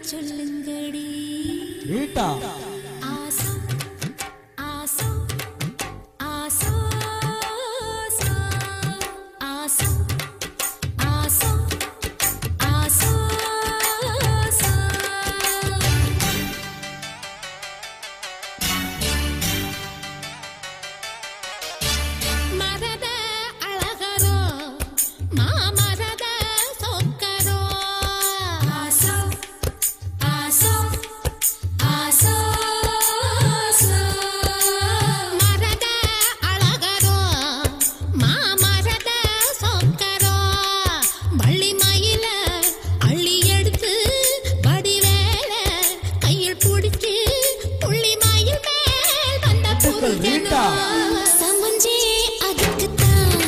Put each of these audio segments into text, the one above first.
சொல்லுங்கடி வீட்டா ஆசா ஆசா ஆசா ஆசா ஆசா ஆசா மரத அழகரோ மாமரத சொக்கரோ ஆசா ஆசா ஆசா மரத அழகரோ மாமரத சொக்கரோ வள்ளி மயில அள்ளி எடுத்து வடிவேல கையில் பிடிச்சு புள்ளி மயில் மேல் வந்த புரிஜனோ சமஞ்சே அதுக்குத்தான்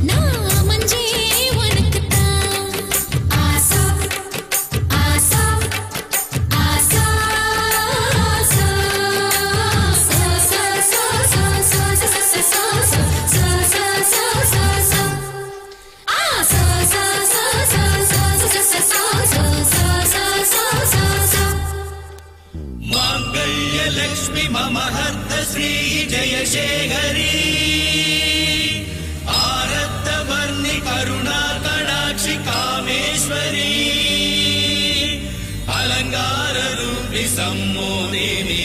நான் மஞ்சே உனக்குத்தான் ஆசா ஆசா ஆசா मांगल्य लक्ष्मी मम हर्त श्री जयशेखरी आरत्त वर्णि करुणा कटाक्षि कामेश्वरी अलंकार रूपि सम्मोदिनी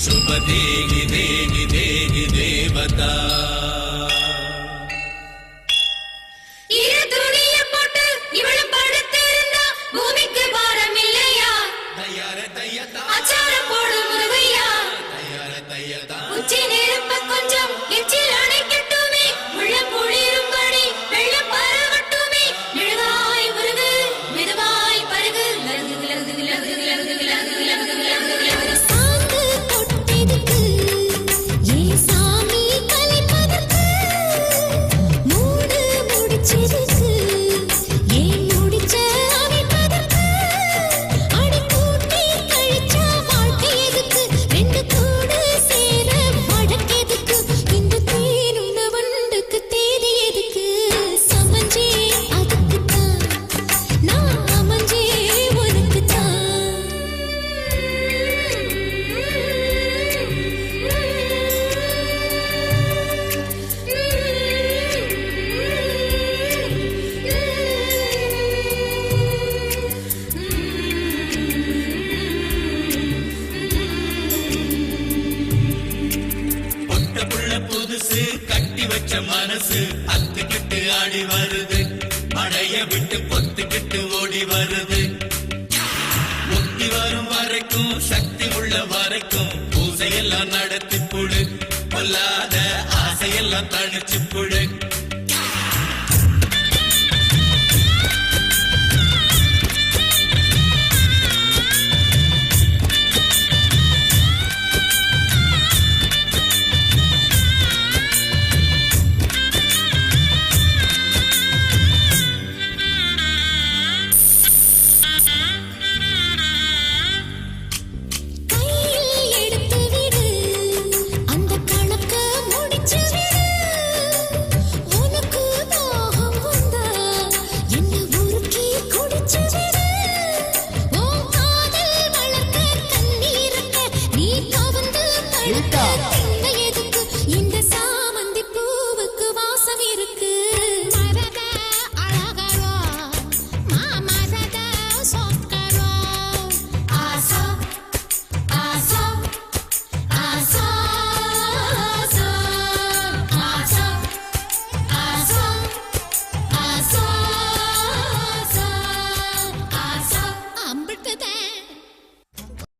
शुभ देहि देहि देहि देवता இரு துணிய போட்டு இவளும் படுத்திருந்தா பூமிக்கு பாரம் இல்லையா தயார தயதா அச்சாரம் போடு முருகையா தயார தயதா உச்சி நெருப்ப கொஞ்சம் எச்சில் அணைக்கட்டுமே உள்ள குளிரும்படி வெள்ளம் பரவட்டுமே மெழுகாய் முருகு மெதுவாய் பருகு லகு லகு லகு லகு லகு லகு லகு லகு சாந்து கொட்டெதுக்கு ஏ சாமி கலைப்பதற்கு மூடு முடிச்சிருக்கு ஏன் முடிச்ச அமைப்பதற்கு அடி கூட்டி கழிச்சா வாழ்க்கை எதுக்கு ரெண்டு கூடு சேர வழக்கெதுக்கு இந்த தேனுண்ண வண்டுக்கு தேதி எதுக்கு சமஞ்சே அதுக்குத்தான் நான் அமைஞ்சே பொட்ட புள்ள புதுசு கட்டி வச்ச மனசு அத்துக்கிட்டு ஆடி வருது மழைய விட்டு பொத்துக்கிட்டு ஓடி வருது முத்தி வரும் வரைக்கும் சக்தி உள்ள வரைக்கும் பூசையெல்லாம் நடத்தி புடு பொல்லாத ஆசையெல்லாம் தணிச்சு புடு